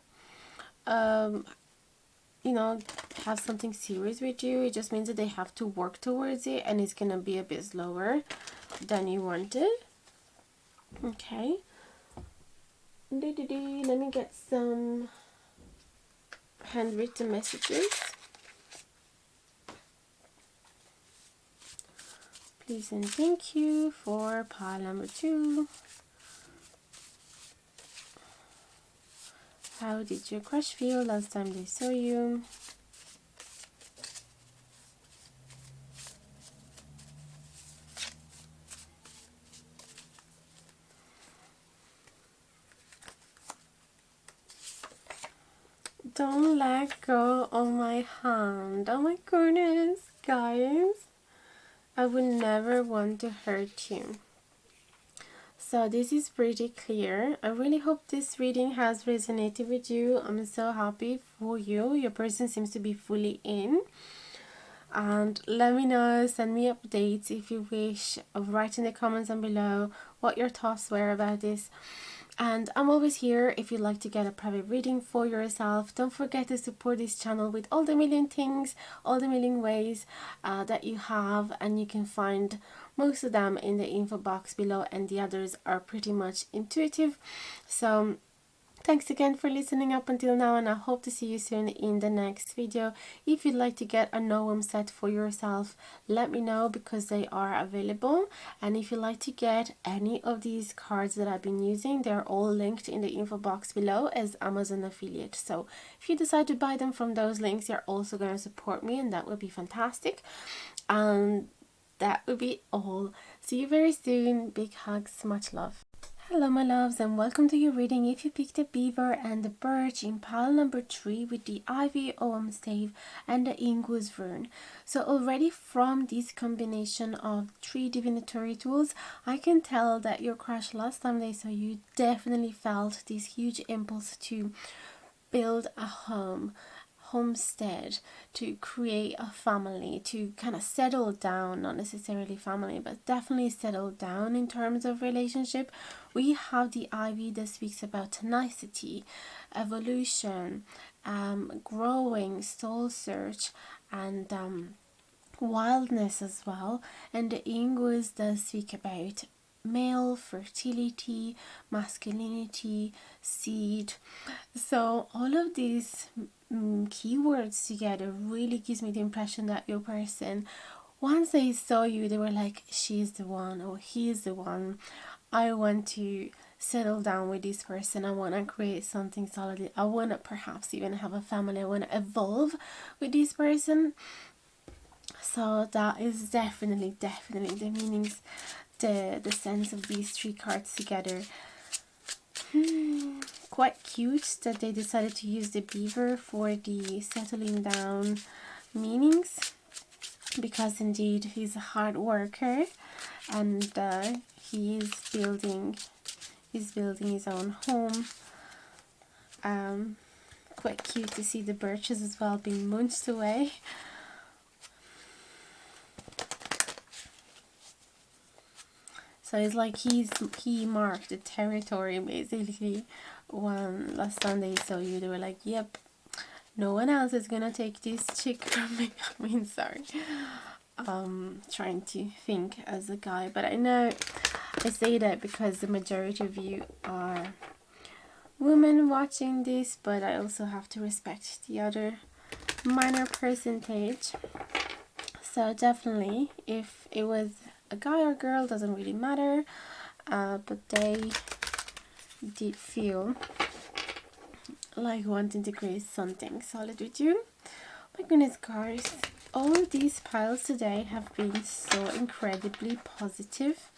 you know, have something serious with you. It just means that they have to work towards it, and it's gonna be a bit slower than you wanted. Okay. Let me get some handwritten messages. Please and thank you for pile number 2. How did your crush feel last time they saw you? Don't let go of my hand. Oh my goodness, guys. I would never want to hurt you. So this is pretty clear. I really hope this reading has resonated with you. I'm so happy for you. Your person seems to be fully in. And let me know, send me updates if you wish. Write in the comments down below what your thoughts were about this. And I'm always here if you'd like to get a private reading for yourself. Don't forget to support this channel with all the million things, all the million ways that you have, and you can find most of them in the info box below, and the others are pretty much intuitive. So thanks again for listening up until now, and I hope to see you soon in the next video. If you'd like to get a Noam set for yourself, let me know, because they are available. And if you'd like to get any of these cards that I've been using, they're all linked in the info box below as Amazon affiliate. So if you decide to buy them from those links, you're also going to support me, and that would be fantastic. And that would be all. See you very soon. Big hugs, much love. Hello my loves, and welcome to your reading. If you picked the Beaver and the Birch in pile number 3 with the Ivy Ogham Stave and the Ingus Rune. So already from this combination of 3 divinatory tools, I can tell that your crush last time they saw you definitely felt this huge impulse to build a home, homestead, to create a family, to kind of settle down, not necessarily family, but definitely settle down in terms of relationship. We have the ivy that speaks about tenacity, evolution, growing, soul search, and wildness as well. And the inguis does speak about male fertility, masculinity, seed. So all of these keywords together really gives me the impression that your person, once they saw you, they were like, she's the one or he's the one. I want to settle down with this person. I want to create something solid. I want to perhaps even have a family. I want to evolve with this person. So that is definitely the meanings, the sense of these three cards together. Quite cute that they decided to use the beaver for the settling down meanings, because indeed he's a hard worker, and he's building his own home. Quite cute to see the birches as well being munched away. So it's like he marked the territory basically. When last time they saw you, they were like, yep, no one else is gonna take this chick from me. I mean, sorry. Trying to think as a guy, but I know I say that because the majority of you are women watching this, but I also have to respect the other minor percentage. So definitely, if it was a guy or girl, doesn't really matter, but they did feel like wanting to create something solid with you. My goodness, guys, all of these piles today have been so incredibly positive.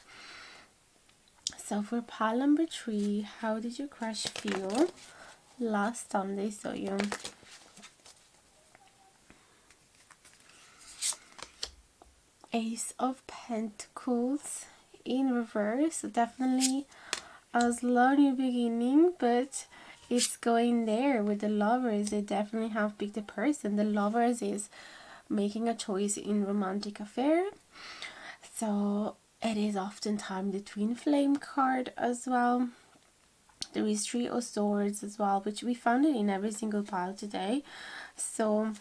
So for pile number 3, how did your crush feel last time they saw you? Ace of Pentacles in reverse. Definitely a slow new beginning, but it's going there with the lovers. They definitely have picked a person. The lovers is making a choice in romantic affair. So it is oftentimes the twin flame card as well. There is 3 of swords as well, which we found it in every single pile today. So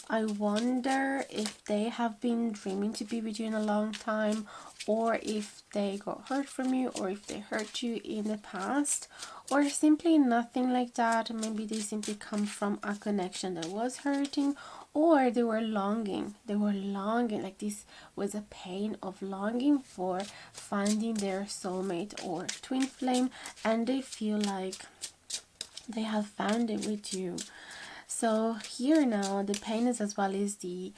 I wonder if they have been dreaming to be with you in a long time, or if they got hurt from you, or if they hurt you in the past, or simply nothing like that. Maybe they simply come from a connection that was hurting, or they were longing. Like this was a pain of longing for finding their soulmate or twin flame, and they feel like they have found it with you. So here now, the pain is as well is the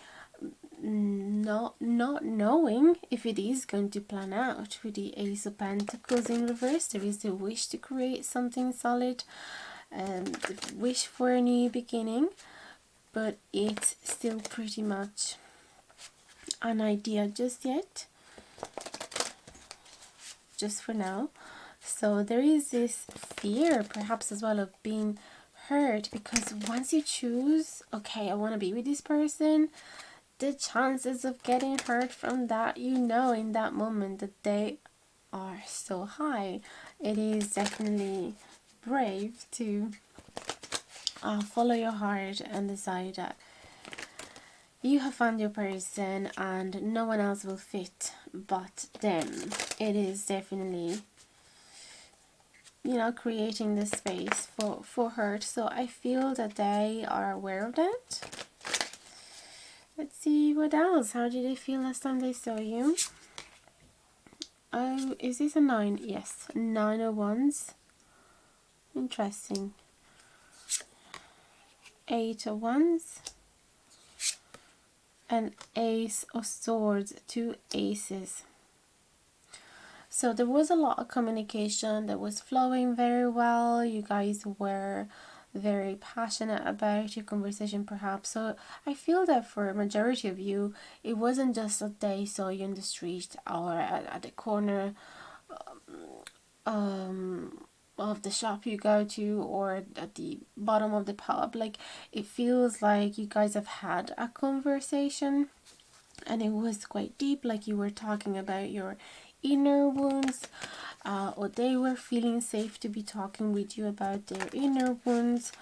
not knowing if it is going to plan out. With the Ace of Pentacles in reverse, there is the wish to create something solid, the wish for a new beginning, but it's still pretty much an idea just yet, just for now. So there is this fear perhaps as well of being hurt, because once you choose, okay, I want to be with this person, the chances of getting hurt from that, you know, in that moment, that they are so high. It is definitely brave to follow your heart and decide that you have found your person and no one else will fit but them. It is definitely, you know, creating the space for hurt. So I feel that they are aware of that. Let's see what else. How did they feel last time they saw you? Oh, is this a 9? Yes, 9 of Wands. Interesting. 8 of Wands. And Ace of Swords, 2 aces. So there was a lot of communication that was flowing very well. You guys were very passionate about your conversation perhaps. So I feel that for a majority of you, it wasn't just that they saw you in the street or at the corner of the shop you go to or at the bottom of the pub. Like, it feels like you guys have had a conversation and it was quite deep, like you were talking about your inner wounds, or they were feeling safe to be talking with you about their inner wounds.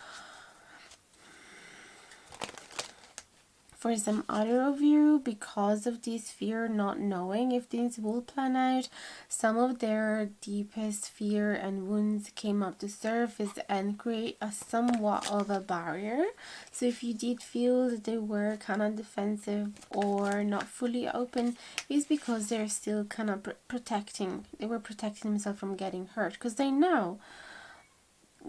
For some other of you, because of this fear, not knowing if things will plan out, some of their deepest fear and wounds came up to surface and create a somewhat of a barrier. So if you did feel that they were kind of defensive or not fully open, it's because they're still kind of protecting. They were protecting themselves from getting hurt because they know.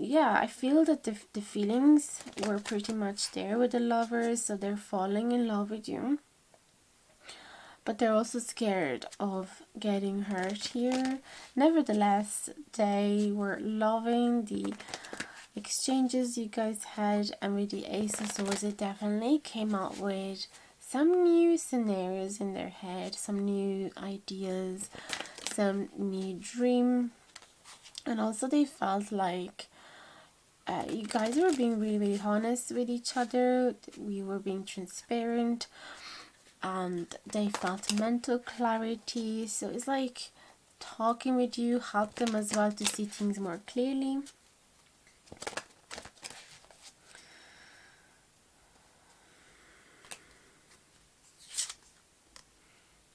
Yeah, I feel that the feelings were pretty much there with the lovers, so they're falling in love with you. But they're also scared of getting hurt here. Nevertheless, they were loving the exchanges you guys had, and with the Ace of Swords, it definitely came out with some new scenarios in their head, some new ideas, some new dream. And also they felt like you guys were being really, really honest with each other. We were being transparent, and they felt mental clarity. So it's like talking with you helped them as well to see things more clearly.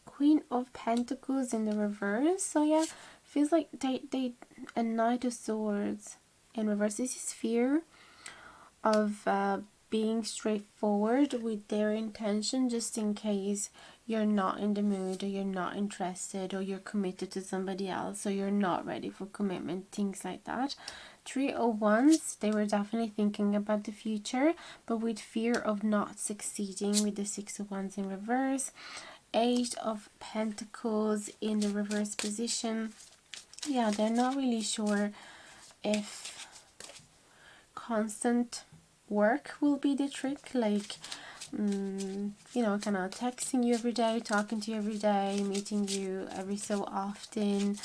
Queen of Pentacles in the reverse. So yeah, feels like they a Knight of Swords in reverse. This is fear of being straightforward with their intention, just in case you're not in the mood, or you're not interested, or you're committed to somebody else, or you're not ready for commitment, things like that. 3 of Wands, they were definitely thinking about the future, but with fear of not succeeding with the 6 of Wands in reverse. 8 of Pentacles in the reverse position. Yeah, they're not really sure if constant work will be the trick, like you know, kind of texting you every day, talking to you every day, meeting you every so often,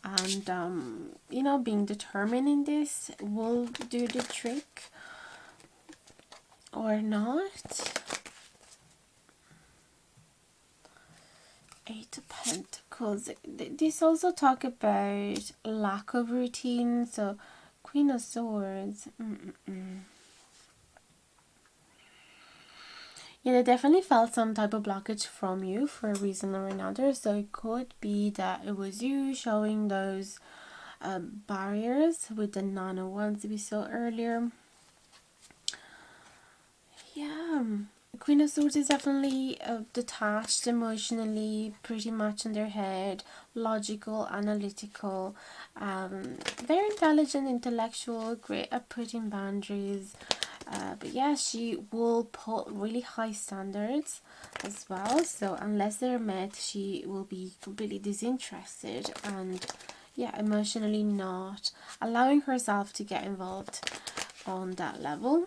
and you know, being determined in this will do the trick or not. 8 of Pentacles. This also talk about lack of routine. So Queen of Swords. Yeah, they definitely felt some type of blockage from you for a reason or another. So it could be that it was you showing those barriers with the 9 of Wands we saw earlier. Yeah. Queen of Swords is definitely detached emotionally, pretty much in their head, logical, analytical, very intelligent, intellectual, great at putting boundaries. But yeah, she will put really high standards as well. So unless they're met, she will be completely disinterested and yeah, emotionally not allowing herself to get involved on that level.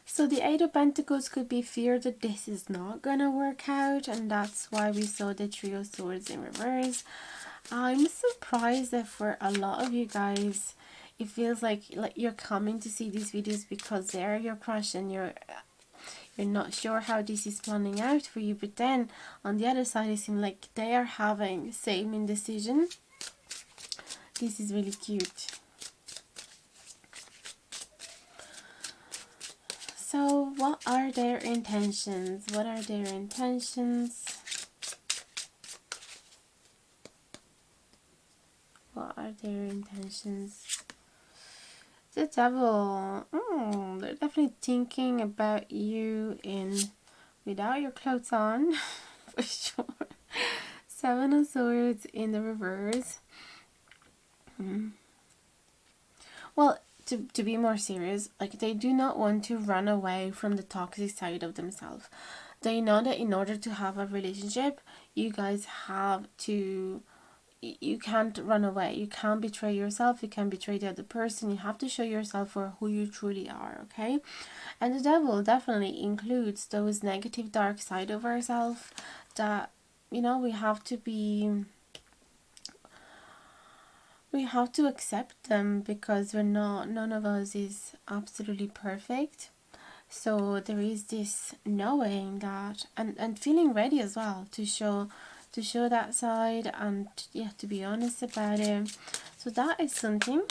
So the 8 of Pentacles could be fear that this is not gonna work out, and that's why we saw the 3 of Swords in reverse. I'm surprised that for a lot of you guys, it feels like you're coming to see these videos because they're your crush and you're not sure how this is planning out for you. But then on the other side, it seems like they are having same indecision. This is really cute. So what are their intentions? What are their intentions? What are their intentions? The Devil. They're definitely thinking about you in without your clothes on, for sure. 7 of Swords in the reverse. Well, to be more serious, like they do not want to run away from the toxic side of themselves. They know that in order to have a relationship, you guys have to, you can't run away. You can't betray yourself. You can't betray the other person. You have to show yourself for who you truly are, okay? And the Devil definitely includes those negative dark side of ourselves that, you know, we have to be we have to accept them because we're not, none of us is absolutely perfect. So there is this knowing that, and feeling ready as well to show that side, and yeah, to be honest about it. So that is something.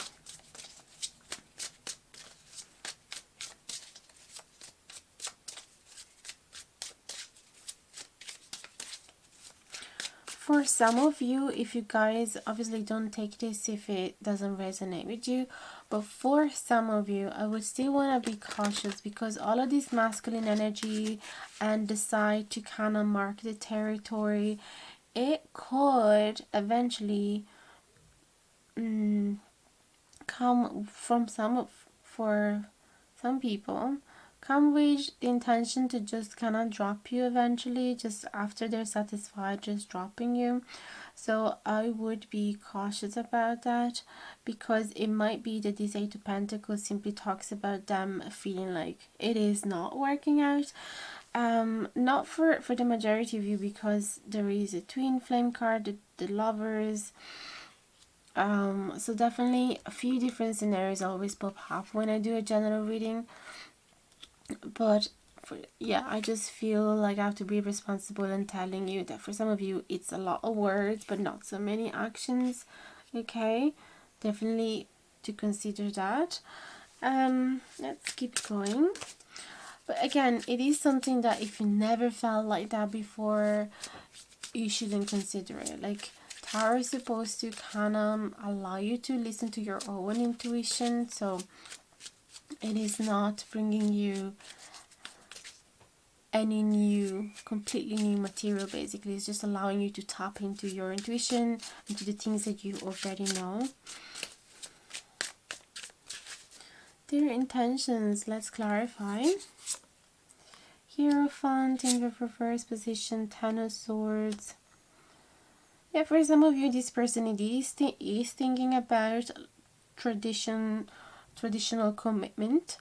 For some of you, if you guys obviously don't take this if it doesn't resonate with you, but for some of you, I would still want to be cautious because all of this masculine energy and decide to kind of mark the territory, it could eventually come from for some people, come with the intention to just kind of drop you eventually, just after they're satisfied, just dropping you. So I would be cautious about that, because it might be that this Eight of Pentacles simply talks about them feeling like it is not working out. Not for the majority of you, because there is a twin flame card, the lovers. So definitely a few different scenarios always pop up when I do a general reading, but yeah, I just feel like I have to be responsible in telling you that for some of you it's a lot of words but not so many actions. Okay, definitely to consider that. Let's keep going. But again, it is something that if you never felt like that before, you shouldn't consider it. Like, tarot is supposed to kind of allow you to listen to your own intuition, so it is not bringing you any new, completely new material. Basically, it's just allowing you to tap into your intuition, into the things that you already know. Their intentions, let's clarify. Hierophant in the reverse position, Ten of Swords. Yeah, for some of you, this person is thinking about traditional commitment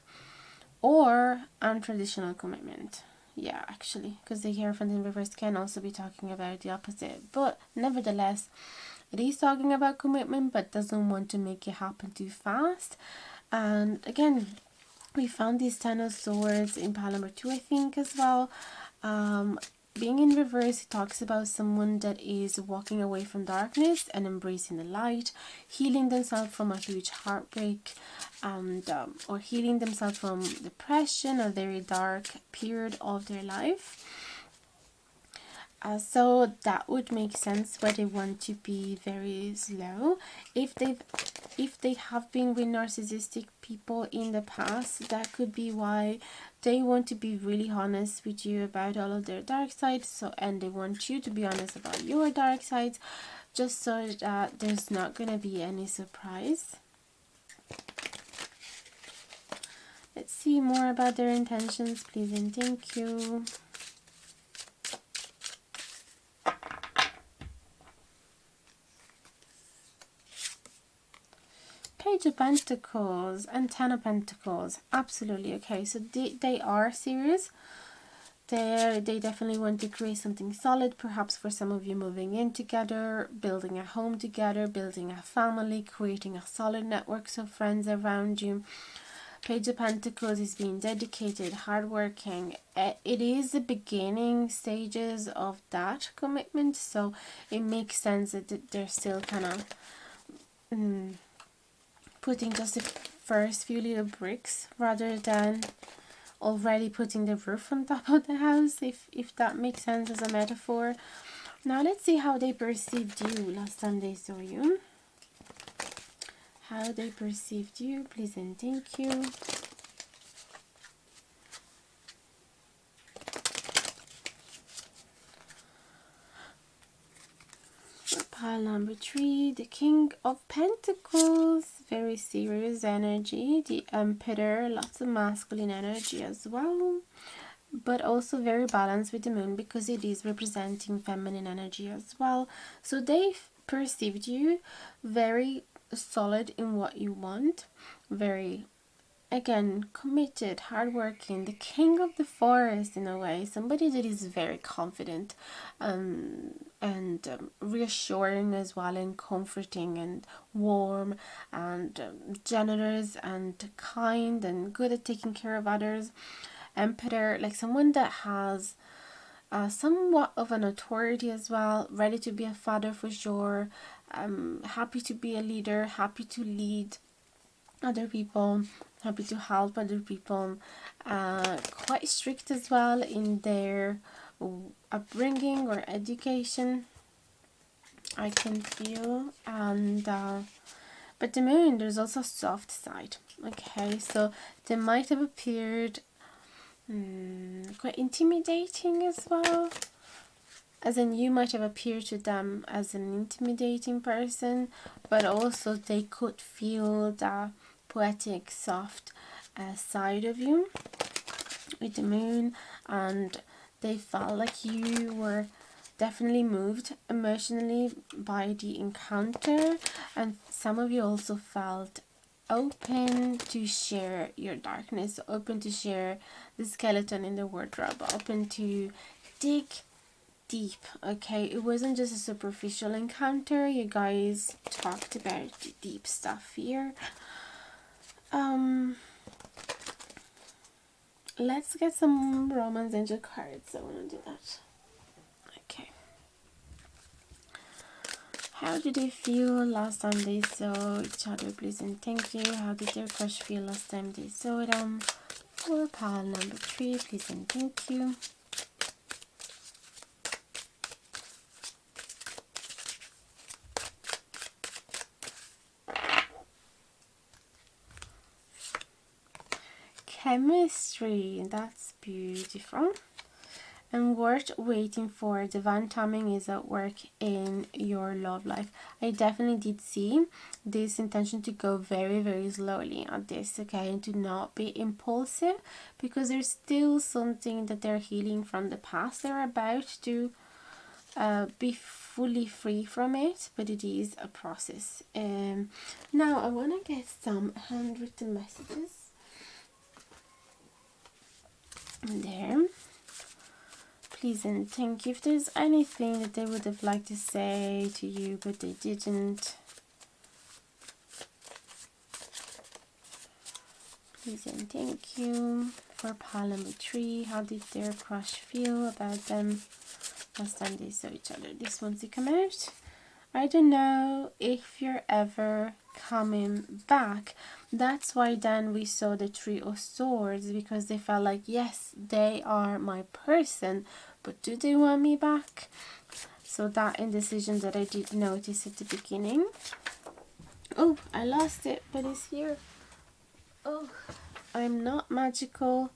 or untraditional commitment. Yeah, actually, because the Hierophant in reverse can also be talking about the opposite. But nevertheless, it is talking about commitment, but doesn't want to make it happen too fast. And again, we found these Ten of Swords in pile number 2, I think, as well. Being in reverse, it talks about someone that is walking away from darkness and embracing the light, healing themselves from a huge heartbreak, and or healing themselves from depression, a very dark period of their life. So that would make sense where they want to be very slow. If they have been with narcissistic people in the past, that could be why they want to be really honest with you about all of their dark sides. So, and they want you to be honest about your dark sides, just so that there's not gonna be any surprise. Let's see more about their intentions, please and thank you. Page of Pentacles and Ten of Pentacles. Absolutely, okay. So they are serious. They definitely want to create something solid, perhaps for some of you moving in together, building a home together, building a family, creating a solid network of friends around you. Page of Pentacles is being dedicated, hardworking. It is the beginning stages of that commitment, so it makes sense that they're still kind of putting just the first few little bricks rather than already putting the roof on top of the house, if that makes sense as a metaphor. Now let's see how they perceived you last time they saw you. How they perceived you, please and thank you. Pile number 3, the King of Pentacles, very serious energy. The Emperor, lots of masculine energy as well, but also very balanced with the Moon because it is representing feminine energy as well. So they perceived you very solid in what you want, very again, committed, hardworking, the king of the forest in a way, somebody that is very confident, and reassuring as well, and comforting and warm, and generous and kind and good at taking care of others. Emperor, like someone that has somewhat of an authority as well, ready to be a father for sure, happy to be a leader, happy to lead other people, happy to help other people, quite strict as well in their upbringing or education, I can feel. And but the moon, there's also a soft side. Okay, so they might have appeared quite intimidating as well, as in you might have appeared to them as an intimidating person, but also they could feel the poetic, soft side of you with the moon, and they felt like you were definitely moved emotionally by the encounter, and some of you also felt open to share your darkness, open to share the skeleton in the wardrobe, open to dig deep. Okay, it wasn't just a superficial encounter. You guys talked about the deep stuff here. Let's get some romance angel cards. I want to do that. Okay. How did they feel last time they saw each other? Please and thank you. How did their crush feel last time they saw them? For pile number 3, please and thank you. Chemistry, that's beautiful. And worth waiting for. Divine timing is at work in your love life. I definitely did see this intention to go very, very slowly on this, okay, and to not be impulsive, because there's still something that they're healing from the past. They're about to be fully free from it, but it is a process. Now I want to get some handwritten messages there. Please and thank you. If there's anything that they would have liked to say to you but they didn't, please and thank you. For pile number 3, how did their crush feel about them last time they saw each other? This one's to come out. I don't know if you're ever coming back. That's why then we saw the 3 of Swords, because they felt like, yes, they are my person, but do they want me back? So that indecision that I did notice at the beginning. Oh, I lost it, but it's here. Oh, I'm not magical.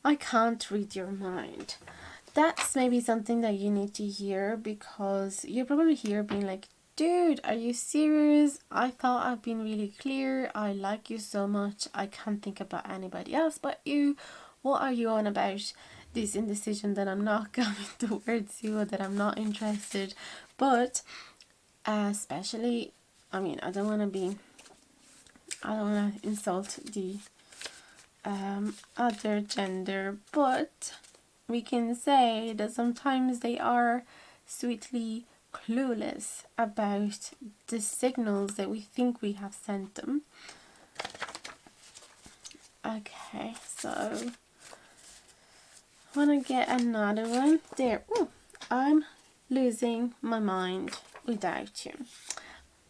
I can't read your mind. That's maybe something that you need to hear, because you're probably here being like, dude, are you serious? I thought I've been really clear. I like you so much. I can't think about anybody else but you. What are you on about? This indecision that I'm not coming towards you, or that I'm not interested. But especially, I mean, I don't want to insult the other gender, but we can say that sometimes they are sweetly clueless about the signals that we think we have sent them. Okay, so I want to get another one there. Ooh, I'm losing my mind without you.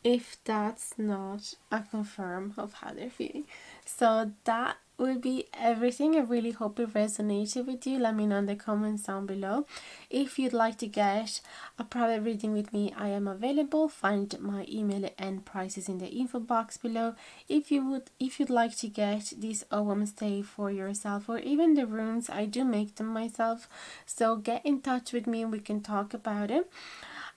If that's not a confirm of how they're feeling. So that will be everything. I really hope it resonated with you. Let me know in the comments down below. If you'd like to get a private reading with me, I am available. Find my email and prices in the info box below. If you'd like to get this OM stay for yourself, or even the runes, I do make them myself. So get in touch with me and we can talk about it.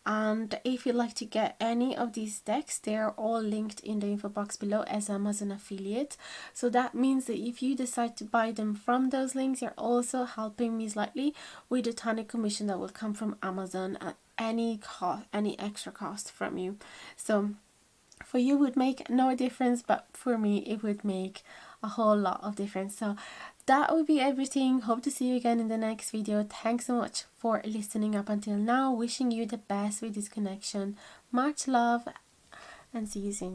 And if you'd like to get any of these decks, they are all linked in the info box below as Amazon affiliate. So that means that if you decide to buy them from those links, you're also helping me slightly with a tiny commission that will come from Amazon at any cost, any extra cost from you. So for you it would make no difference, but for me it would make a whole lot of difference. So that would be everything. Hope to see you again in the next video. Thanks so much for listening up until now. Wishing you the best with this connection. Much love and see you soon.